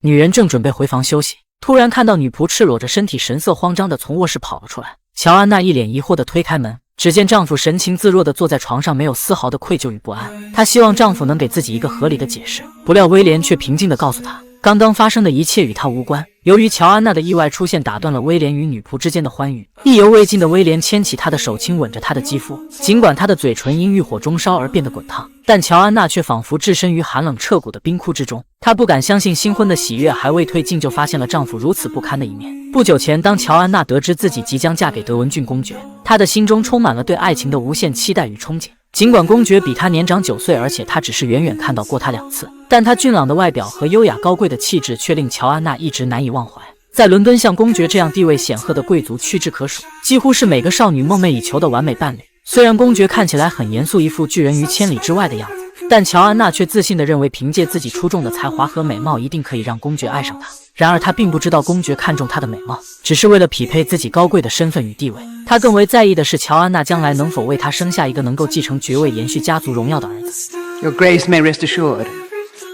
女人正准备回房休息，突然看到女仆赤裸着身体，神色慌张地从卧室跑了出来。乔安娜一脸疑惑地推开门，只见丈夫神情自若地坐在床上，没有丝毫的愧疚与不安。她希望丈夫能给自己一个合理的解释，不料威廉却平静地告诉她，刚刚发生的一切与她无关。由于乔安娜的意外出现打断了威廉与女仆之间的欢愉，意犹未尽的威廉牵起她的手，亲吻着她的肌肤。尽管她的嘴唇因欲火中烧而变得滚烫，但乔安娜却仿佛置身于寒冷彻骨的冰窟之中。她不敢相信新婚的喜悦还未退尽，就发现了丈夫如此不堪的一面。不久前，当乔安娜得知自己即将嫁给德文郡公爵，她的心中充满了对爱情的无限期待与憧憬。尽管公爵比她年长9岁，而且她只是远远看到过他2次，但他俊朗的外表和优雅高贵的气质却令乔安娜一直难以忘怀。在伦敦，像公爵这样地位显赫的贵族屈指可数，几乎是每个少女梦寐以求的完美伴侣。虽然公爵看起来很严肃，一副拒人于千里之外的样子，但乔安娜却自信地认为，凭借自己出众的才华和美貌，一定可以让公爵爱上她。然而她并不知道，公爵看中她的美貌，只是为了匹配自己高贵的身份与地位。他更为在意的是，乔安娜将来能否为他生下一个能够继承爵位、延续家族荣耀的儿子。Your Grace may rest assured,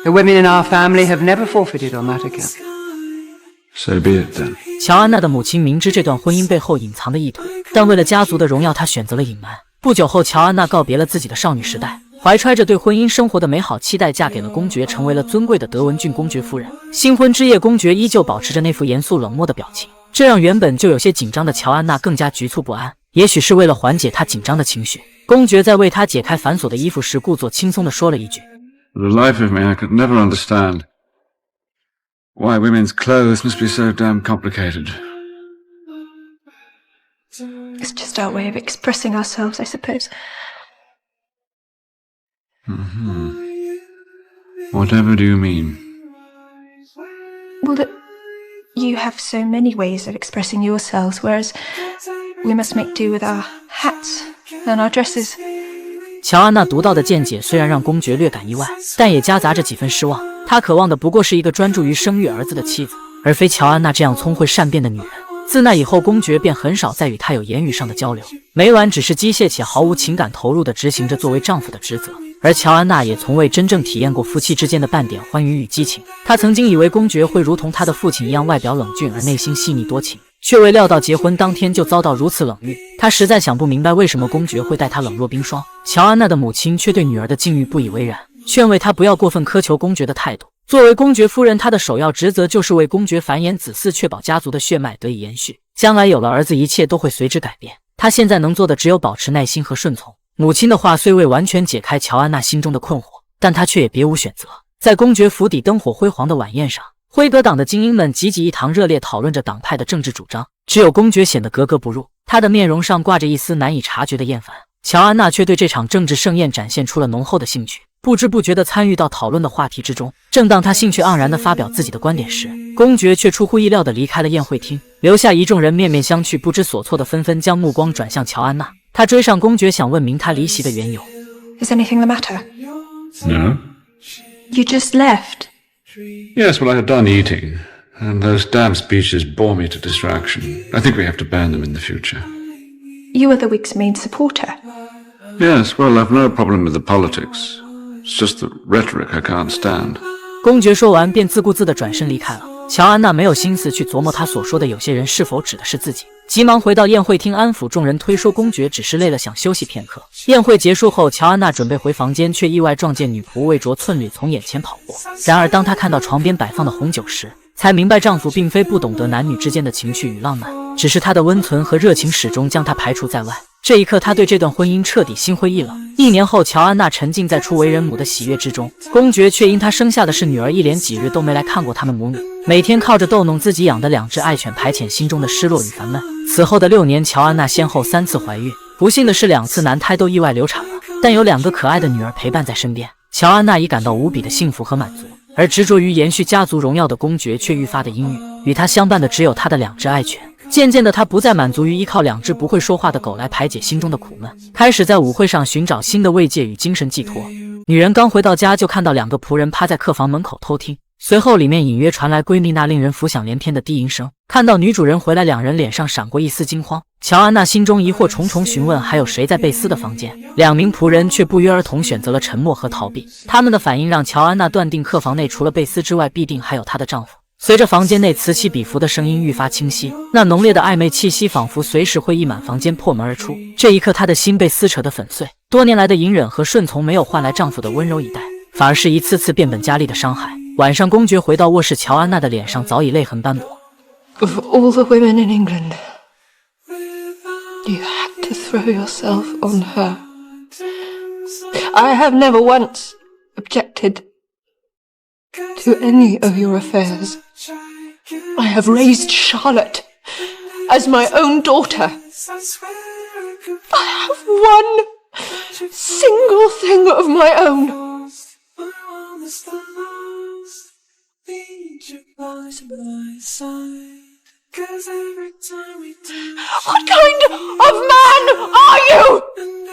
the women in our family have never forfeited on that account. So be it then. 乔安娜的母亲明知这段婚姻背后隐藏的意图，但为了家族的荣耀，她选择了隐瞒。不久后，乔安娜告别了自己的少女时代，怀揣着对婚姻生活的美好期待，嫁给了公爵，成为了尊贵的德文郡公爵夫人。新婚之夜，公爵依旧保持着那副严肃冷漠的表情，这让原本就有些紧张的乔安娜更加局促不安。也许是为了缓解她紧张的情绪，公爵在为她解开繁琐的衣服时，故作轻松地说了一句 For the life of me, I could never understand why women's clothes must be so damn complicated. It's just our way of expressing ourselves, I suppose. Whatever do you mean? Well, that you have so many ways of expressing yourselves, whereas we must make do with our hats and our dresses. 乔安娜独到的见解虽然让公爵略感意外，但也夹杂着几分失望。他渴望的不过是一个专注于生育儿子的妻子，而非乔安娜这样聪慧善变的女人。自那以后，公爵便很少再与她有言语上的交流，每晚只是机械且毫无情感投入地执行着作为丈夫的职责。而乔安娜也从未真正体验过夫妻之间的半点欢愉与激情。她曾经以为公爵会如同他的父亲一样，外表冷峻而内心细腻多情，却未料到结婚当天就遭到如此冷遇。她实在想不明白，为什么公爵会待她冷若冰霜。乔安娜的母亲却对女儿的境遇不以为然，劝慰她不要过分苛求公爵的态度。作为公爵夫人，她的首要职责就是为公爵繁衍子嗣，确保家族的血脉得以延续。将来有了儿子，一切都会随之改变。她现在能做的只有保持耐心和顺从。母亲的话虽未完全解开乔安娜心中的困惑，但她却也别无选择。在公爵府邸灯火辉煌的晚宴上，辉格党的精英们集集一堂，热烈讨论着党派的政治主张。只有公爵显得格格不入，他的面容上挂着一丝难以察觉的厌烦。乔安娜却对这场政治盛宴展现出了浓厚的兴趣，不知不觉地参与到讨论的话题之中。正当他兴趣盎然地发表自己的观点时，公爵却出乎意料地离开了宴会厅，留下一众人面面相觑，不知所措地纷纷将目光转向乔安娜。他追上公爵，想问明他离席的缘由。Is anything the matter? No? You just left. Yes, well, I had done eating, and those damn speeches bore me to distraction. I think we have to ban them in the future. You are the Whigs' main supporter. Yes, well, I've no problem with the politics. It's just the rhetoric I can't stand. 公爵说完便自顾自地转身离开了。乔安娜没有心思去琢磨他所说的有些人是否指的是自己，急忙回到宴会厅安抚众人，推说公爵只是累了想休息片刻。宴会结束后，乔安娜准备回房间，却意外撞见女仆未着寸缕从眼前跑过。然而当她看到床边摆放的红酒时，才明白丈夫并非不懂得男女之间的情趣与浪漫，只是他的温存和热情始终将她排除在外。这一刻，她对这段婚姻彻底心灰意冷。1年后，乔安娜沉浸在初为人母的喜悦之中，公爵却因她生下的是女儿，一连几日都没来看过他们母女，每天靠着逗弄自己养的2只爱犬排遣心中的失落与烦闷。此后的6年，乔安娜先后3次怀孕，不幸的是2次男胎都意外流产了，但有2个可爱的女儿陪伴在身边，乔安娜已感到无比的幸福和满足。而执着于延续家族荣耀的公爵却愈发的阴郁，与他相伴的只有他的2只爱犬。渐渐的，他不再满足于依靠2只不会说话的狗来排解心中的苦闷，开始在舞会上寻找新的慰藉与精神寄托。女人刚回到家，就看到2个仆人趴在客房门口偷听，随后里面隐约传来闺蜜那令人浮想联翩的低吟声。看到女主人回来，两人脸上闪过一丝惊慌。乔安娜心中疑惑重重，询问还有谁在贝斯的房间。两名仆人却不约而同选择了沉默和逃避。他们的反应让乔安娜断定客房内除了贝斯之外，必定还有她的丈夫。随着房间内此起彼伏的声音愈发清晰，那浓烈的暧昧气息仿佛随时会溢满房间，破门而出。这一刻，她的心被撕扯得粉碎。多年来的隐忍和顺从没有换来丈夫的温柔以待，反而是一次次变本加厉的伤害。晚上，公爵回到卧室，乔安娜的脸上早已泪痕斑驳。Of all the women in England, you had to throw yourself on her. I have never once objected to any of your affairs. I have raised Charlotte as my own daughter. I have one single thing of my own. What kind of man are you?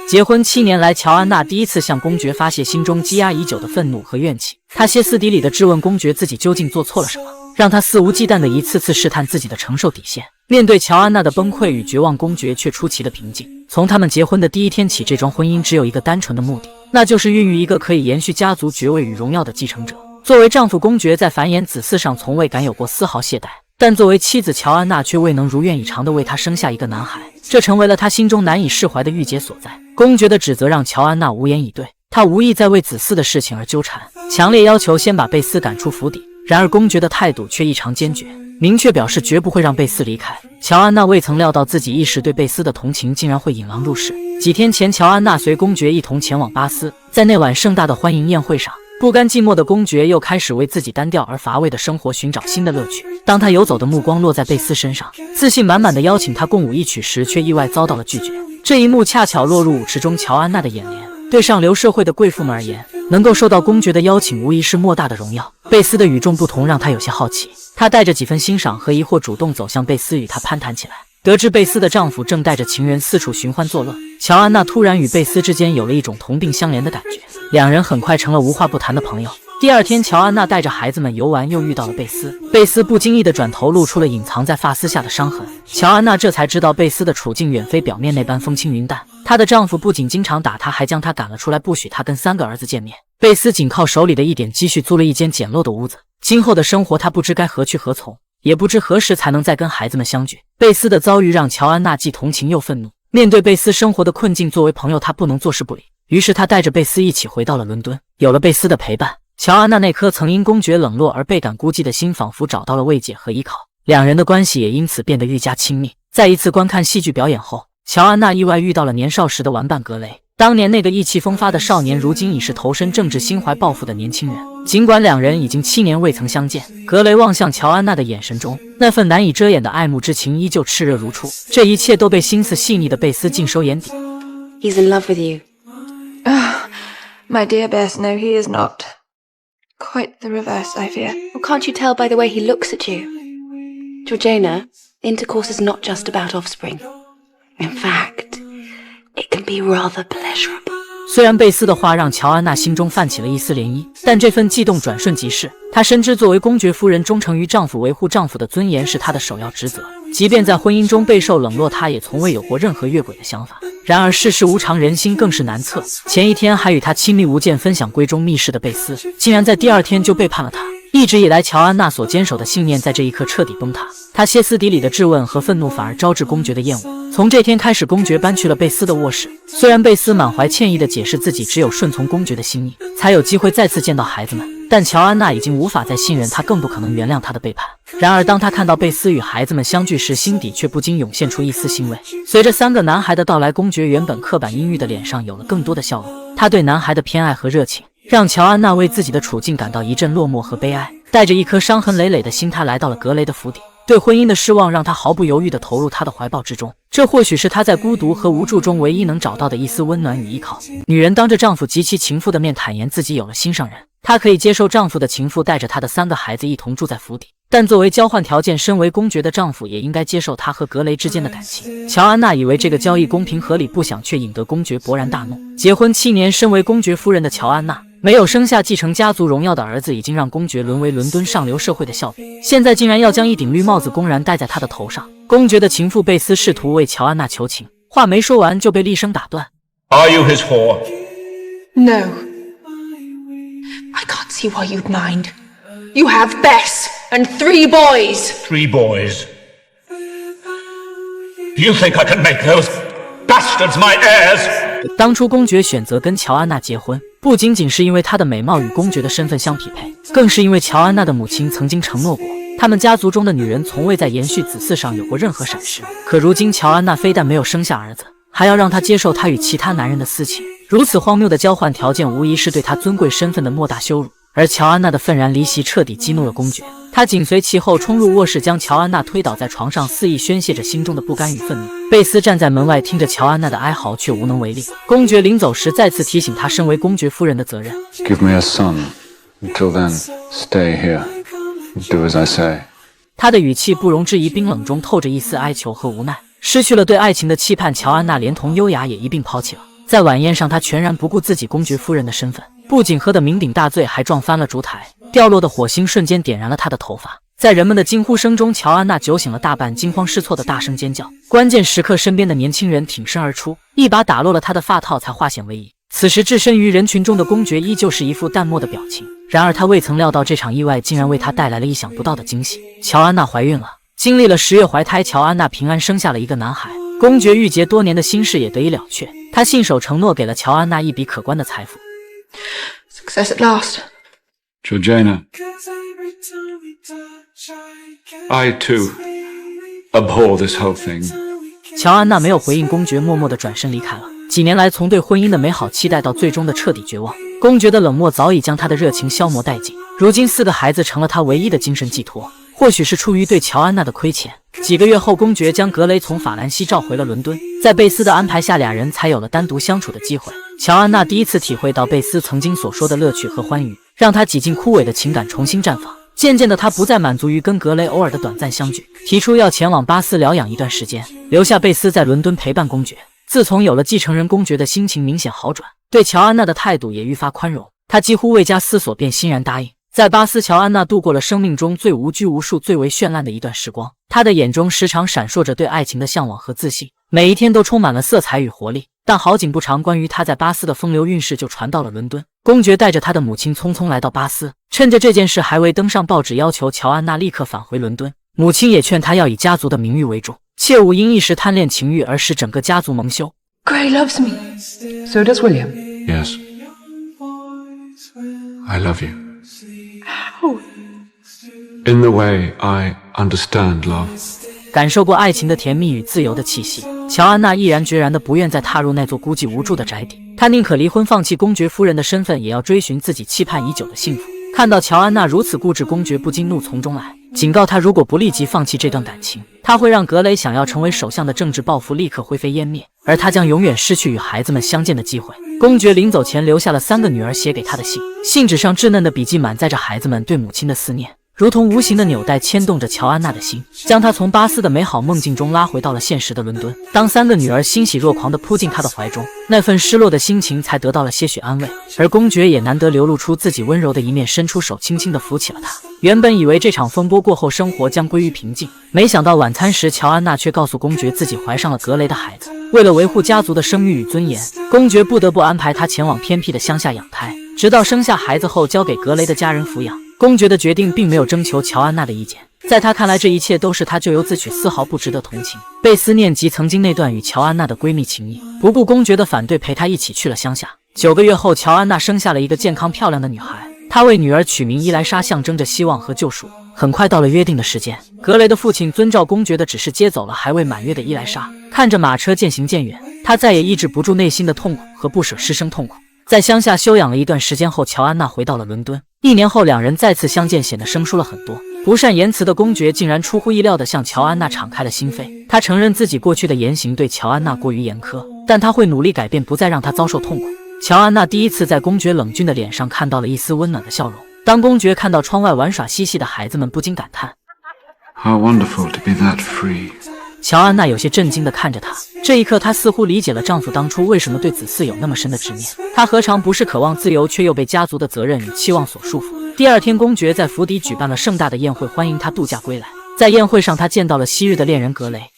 结婚7年来，乔安娜第一次向公爵发泄心中积压已久的愤怒和怨气。她歇斯底里地质问公爵自己究竟做错了什么，让他肆无忌惮地一次次试探自己的承受底线。面对乔安娜的崩溃与绝望，公爵却出奇的平静。从他们结婚的第一天起，这桩婚姻只有一个单纯的目的，那就是孕育一个可以延续家族爵位与荣耀的继承者。作为丈夫，公爵在繁衍子嗣上从未敢有过丝毫懈怠，但作为妻子，乔安娜却未能如愿以偿地为他生下一个男孩，这成为了他心中难以释怀的郁结所在。公爵的指责让乔安娜无言以对，他无意再为子嗣的事情而纠缠，强烈要求先把贝斯赶出府邸。然而公爵的态度却异常坚决，明确表示绝不会让贝斯离开。乔安娜未曾料到自己一时对贝斯的同情竟然会引狼入室。几天前，乔安娜随公爵一同前往巴斯，在那晚盛大的欢迎宴会上，不甘寂寞的公爵又开始为自己单调而乏味的生活寻找新的乐趣。当他游走的目光落在贝斯身上，自信满满的邀请他共舞一曲时，却意外遭到了拒绝。这一幕恰巧落入舞池中乔安娜的眼帘。对上流社会的贵妇们而言，能够受到公爵的邀请无疑是莫大的荣耀。贝斯的与众不同让他有些好奇，他带着几分欣赏和疑惑主动走向贝斯，与他攀谈起来。得知贝斯的丈夫正带着情人四处寻欢作乐，乔安娜突然与贝斯之间有了一种同病相怜的感觉，两人很快成了无话不谈的朋友。第二天，乔安娜带着孩子们游玩，又遇到了贝斯。贝斯不经意地转头露出了隐藏在发丝下的伤痕。乔安娜这才知道贝斯的处境远非表面那般风轻云淡。她的丈夫不仅经常打她，还将她赶了出来，不许她跟3个儿子见面。贝斯仅靠手里的一点积蓄租了一间简陋的屋子，今后的生活她不知该何去何从，也不知何时才能再跟孩子们相聚。贝斯的遭遇让乔安娜既同情又愤怒。面对贝斯生活的困境，作为朋友她不能坐视不理，于是她带着贝斯一起回到了伦敦。有了贝斯的陪伴，乔安娜那颗曾因公爵冷落而倍感孤寂的心仿佛找到了慰藉和依靠，两人的关系也因此变得愈加亲密。在一次观看戏剧表演后，乔安娜意外遇到了年少时的玩伴格雷。当年那个意气风发的少年，如今已是投身政治、心怀抱负的年轻人。尽管两人已经7年未曾相见，格雷望向乔安娜的眼神中，那份难以遮掩的爱慕之情依旧炽热如初。这一切都被心思细腻的贝斯尽收眼底。 He's in love with you. My dear Bess, no, he is not. Quite the reverse, I fear. Well, can't you tell by the way he looks at you? Georgiana, intercourse is not just about offspring. In fact, it can be rather pleasurable. 虽然贝斯的话让乔安娜心中泛起了一丝涟漪，但这份悸动转瞬即逝。她深知作为公爵夫人，忠诚于丈夫、维护丈夫的尊严是她的首要职责。即便在婚姻中备受冷落，她也从未有过任何越轨的想法。然而世事无常，人心更是难测。前一天还与她亲密无间、分享闺中密室的贝斯，竟然在第2天就背叛了她。一直以来，乔安娜所坚守的信念在这一刻彻底崩塌。她歇斯底里的质问和愤怒反而招致公爵的厌恶。从这天开始，公爵搬去了贝斯的卧室。虽然贝斯满怀歉意地解释自己只有顺从公爵的心意，才有机会再次见到孩子们，但乔安娜已经无法再信任他，更不可能原谅他的背叛。然而当他看到贝斯与孩子们相聚时，心底却不禁涌现出一丝欣慰。随着3个男孩的到来，公爵原本刻板阴郁的脸上有了更多的笑容。他对男孩的偏爱和热情让乔安娜为自己的处境感到一阵落寞和悲哀。带着一颗伤痕累累的心，她来到了格雷的府邸。对婚姻的失望让她毫不犹豫地投入他的怀抱之中，这或许是她在孤独和无助中唯一能找到的一丝温暖与依靠。女人当着丈夫及其情妇的面坦言自己有了心上人，她可以接受丈夫的情妇带着她的3个孩子一同住在府邸，但作为交换条件，身为公爵的丈夫也应该接受她和格雷之间的感情。乔安娜以为这个交易公平合理，不想却引得公爵勃然大怒。结婚7年，身为公爵夫人的乔安娜没有生下继承家族荣耀的儿子，已经让公爵沦为伦敦上流社会的笑柄，现在竟然要将一顶绿帽子公然戴在他的头上。公爵的情妇贝斯试图为乔安娜求情，话没说完就被厉声打断。Are you his whore? No. I can't see why you'd mind. You have Bess and 3 boys. 3 boys. Do you think I can make those bastards my heirs? 当初公爵选择跟乔安娜结婚，不仅仅是因为她的美貌与公爵的身份相匹配，更是因为乔安娜的母亲曾经承诺过，他们家族中的女人从未在延续子嗣上有过任何闪失。可如今乔安娜非但没有生下儿子，还要让他接受她与其他男人的私情，如此荒谬的交换条件无疑是对他尊贵身份的莫大羞辱。而乔安娜的愤然离席彻底激怒了公爵，他紧随其后冲入卧室，将乔安娜推倒在床上，肆意宣泄着心中的不甘与愤怒。贝斯站在门外听着乔安娜的哀嚎，却无能为力。公爵临走时再次提醒他身为公爵夫人的责任。 Give me a son. Until then, stay here. Do as I say. 他的语气不容置疑，冰冷中透着一丝哀求和无奈。失去了对爱情的期盼，乔安娜连同优雅也一并抛弃了。在晚宴上，她全然不顾自己公爵夫人的身份，不仅喝得酩酊大醉，还撞翻了烛台，掉落的火星瞬间点燃了她的头发。在人们的惊呼声中，乔安娜酒醒了大半，惊慌失措的大声尖叫。关键时刻，身边的年轻人挺身而出，一把打落了她的发套，才化险为夷。此时置身于人群中的公爵依旧是一副淡漠的表情，然而他未曾料到这场意外竟然为他带来了意想不到的惊喜。乔安娜怀孕了，经历了10月怀胎，乔安娜平安生下了一个男孩。公爵郁结多年的心事也得以了却，他信守承诺，给了乔安娜一笔可观的财富。 Success at last. Georgiana, I too abhor this whole thing. 乔安娜没有回应公爵，默默地转身离开了。几年来，从对婚姻的美好期待到最终的彻底绝望，公爵的冷漠早已将他的热情消磨殆尽。如今4个孩子成了他唯一的精神寄托。或许是出于对乔安娜的亏欠，几个月后，公爵将格雷从法兰西召回了伦敦。在贝斯的安排下，俩人才有了单独相处的机会。乔安娜第一次体会到贝斯曾经所说的乐趣和欢愉，让她几近枯萎的情感重新绽放。渐渐的，她不再满足于跟格雷偶尔的短暂相聚，提出要前往巴斯疗养一段时间，留下贝斯在伦敦陪伴公爵。自从有了继承人，公爵的心情明显好转，对乔安娜的态度也愈发宽容。他几乎未加思索便欣然答应。在巴斯，乔安娜度过了生命中最无拘无束、最为绚烂的一段时光。她的眼中时常闪烁着对爱情的向往和自信，每一天都充满了色彩与活力。但好景不长，关于她在巴斯的风流韵事就传到了伦敦。公爵带着他的母亲匆匆来到巴斯，趁着这件事还未登上报纸，要求乔安娜立刻返回伦敦。母亲也劝她要以家族的名誉为重，切勿因一时贪恋情欲而使整个家族蒙羞。 Gray loves me. So does William. Yes. I love you. How? In the way I understand love. 感受过爱情的甜蜜与自由的气息，乔安娜毅然决然地不愿再踏入那座孤寂无助的宅邸。她宁可离婚，放弃公爵夫人的身份，也要追寻自己期盼已久的幸福。看到乔安娜如此固执，公爵不禁怒从中来，警告她如果不立即放弃这段感情，他会让格雷想要成为首相的政治抱负立刻灰飞烟灭，而他将永远失去与孩子们相见的机会。公爵临走前留下了3个女儿写给他的信，信纸上稚嫩的笔迹满载着孩子们对母亲的思念，如同无形的纽带牵动着乔安娜的心，将她从巴斯的美好梦境中拉回到了现实的伦敦。当3个女儿欣喜若狂地扑进他的怀中，那份失落的心情才得到了些许安慰，而公爵也难得流露出自己温柔的一面，伸出手轻轻地扶起了她。原本以为这场风波过后生活将归于平静，没想到晚餐时乔安娜却告诉公爵自己怀上了格雷的孩子。为了维护家族的声誉与尊严，公爵不得不安排她前往偏僻的乡下养胎，直到生下孩子后交给格雷的家人抚养。公爵的决定并没有征求乔安娜的意见，在他看来，这一切都是他咎由自取，丝毫不值得同情。贝斯念及曾经那段与乔安娜的闺蜜情谊，不顾公爵的反对，陪她一起去了乡下。9个月后，乔安娜生下了一个健康漂亮的女孩，她为女儿取名伊莱莎，象征着希望和救赎。很快到了约定的时间，格雷的父亲遵照公爵的指示接走了还未满月的伊莱莎。看着马车渐行渐远，他再也抑制不住内心的痛苦和不舍师生痛苦。在乡下休养了一段时间后，乔安娜回到了伦敦。1年后，2人再次相见，显得生疏了很多。不善言辞的公爵竟然出乎意料地向乔安娜敞开了心扉。他承认自己过去的言行对乔安娜过于严苛，但他会努力改变，不再让她遭受痛苦。乔安娜第一次在公爵冷峻的脸上看到了一丝温暖的笑容。当公爵看到窗外玩耍嬉戏的孩子们，不禁感叹 How wonderful to be that free. 乔安娜有些震惊地看着他，这一刻她似乎理解了丈夫当初为什么对子嗣有那么深的执念。他何尝不是渴望自由，却又被家族的责任与期望所束缚。第二天，公爵在府邸举办了盛大的宴会，欢迎他度假归来。在宴会上，他见到了昔日的恋人格雷。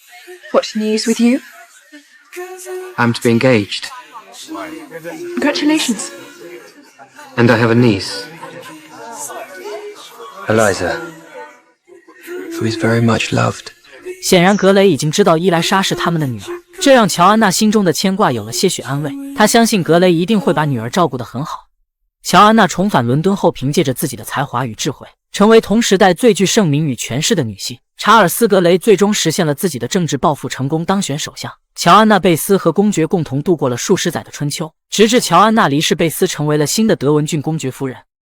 What's news with you? I'm to be engaged. Congratulations. And I have a niece, Eliza, who is very much loved. 显然，格雷已经知道伊莱莎是他们的女儿，这让乔安娜心中的牵挂有了些许安慰。她相信格雷一定会把女儿照顾得很好。乔安娜重返伦敦后，凭借着自己的才华与智慧，成为同时代最具盛名与权势的女性。查尔斯·格雷最终实现了自己的政治抱负，成功当选首相。乔安娜·贝斯和公爵共同度过了数十载的春秋，直至乔安娜离世，贝斯成为了新的德文郡公爵夫人。